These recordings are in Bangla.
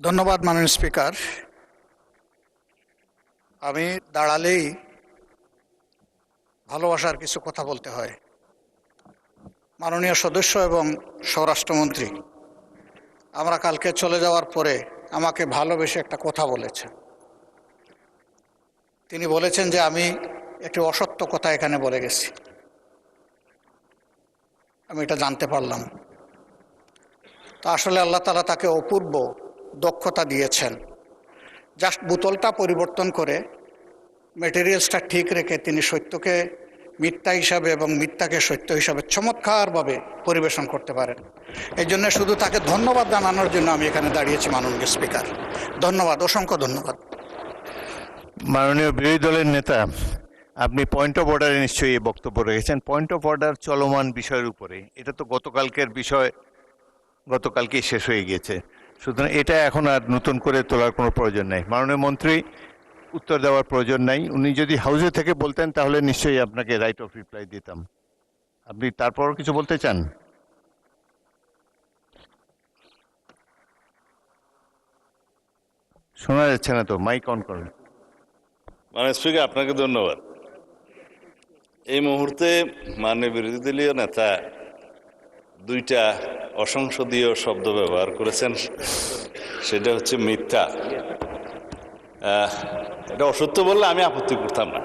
ধন্যবাদ মাননীয় স্পিকার। আমি দাঁড়ালেই ভালোবাসার কিছু কথা বলতে হয়। মাননীয় সদস্য এবং স্বরাষ্ট্রমন্ত্রী আমরা কালকে চলে যাওয়ার পরে আমাকে ভালোবেসে একটা কথা বলেছেন। তিনি বলেছেন যে আমি একটি অসত্য কথা এখানে বলে গেছি। আমি এটা জানতে পারলাম। তা আসলে আল্লাহ তাআলা তাকে অপূর্ব দক্ষতা দিয়েছেন। জাস্ট বোতলটা পরিবর্তন করে মেটেরিয়ালসটা ঠিক রেখে তিনি সত্যকে মিথ্যা হিসাবে এবং মিথ্যাকে সত্য হিসাবে চমৎকারভাবে পরিবেশন করতে পারেন। এই জন্য শুধু তাকে ধন্যবাদ জানানোর জন্য আমি এখানে দাঁড়িয়েছি মাননীয় স্পিকার। ধন্যবাদ, অসংখ্য ধন্যবাদ। মাননীয় বিরোধী দলের নেতা, আপনি পয়েন্ট অফ অর্ডারে নিশ্চয়ই এই বক্তব্য রেখেছেন। পয়েন্ট অফ অর্ডার চলমান বিষয়ের উপরে, এটা তো গতকালকের বিষয়, গতকালকেই শেষ হয়ে গিয়েছে, সুতরাং এটা এখন আর নতুন করে তোলার কোনো প্রয়োজন নেই। মাননীয় মন্ত্রী উত্তর দেওয়ার প্রয়োজন নাই। উনি যদি হাউসে থেকে বলতেন তাহলে নিশ্চয়ই আপনাকে রাইট অফ রিপ্লাই দিতাম। আপনি তারপর কিছু বলতে চান? শোনা যাচ্ছে না তো, মাইক অন করুন। মাননীয় স্পিকার, আপনাকে ধন্যবাদ। এই মুহূর্তে মাননীয় বিরোধী দলীয় নেতা দুইটা অসংসদীয় শব্দ ব্যবহার করেছেন। সেটা হচ্ছে মিথ্যা। এটা অসত্য বললে আমি আপত্তি করতাম না,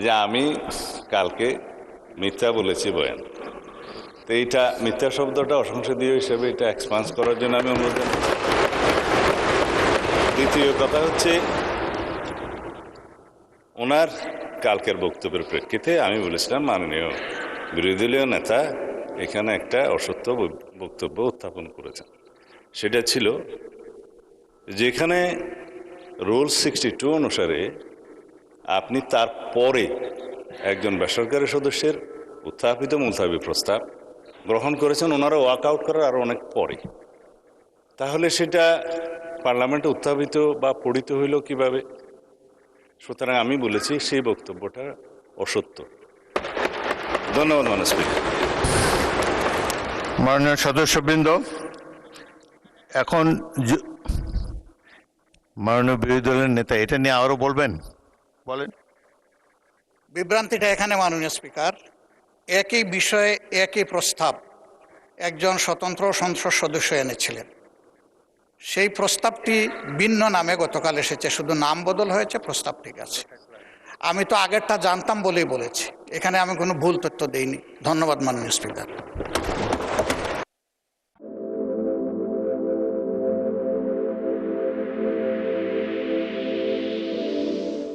যে আমি কালকে মিথ্যা বলেছি বয়ান। তো এইটা মিথ্যা শব্দটা অসংসদীয় হিসেবে এটা এক্সপান্স করার জন্য আমি অনুরোধ জানাই। দ্বিতীয় কথা হচ্ছে, ওনার কালকের বক্তব্যের প্রেক্ষিতে আমি বলেছিলাম মাননীয় বিরোধী দলীয় নেতা এখানে একটা অসত্য বক্তব্য উত্থাপন করেছেন। সেটা ছিল যেখানে রুল 62 অনুসারে আপনি তারপরে একজন বেসরকারি সদস্যের উত্থাপিত মুলতাবি প্রস্তাব গ্রহণ করেছেন, ওনারা ওয়াক আউট করার আরও অনেক পরে, তাহলে সেটা পার্লামেন্টে উত্থাপিত বা পড়িত হইল কিভাবে? সুতরাং আমি বলেছি সেই বক্তব্যটা অসত্য। ধন্যবাদ মাননীয় স্পিকার। মাননীয় সদস্যবৃন্দ, এখন মাননীয় বিরোধী দলের নেতা এটা নিয়ে আরো বলবেন, বলেন। বিভ্রান্তিটা এখানে মাননীয় স্পিকার, একই বিষয়ে একই প্রস্তাব একজন স্বতন্ত্র সংসদ সদস্য এনেছিলেন। সেই প্রস্তাবটি ভিন্ন নামে গতকাল এসেছে, শুধু নাম বদল হয়েছে, প্রস্তাব ঠিক আছে। আমি তো আগেরটা জানতাম বলেই বলেছি, এখানে আমি কোনো ভুল তথ্য দেইনি। ধন্যবাদ মাননীয় স্পিকার।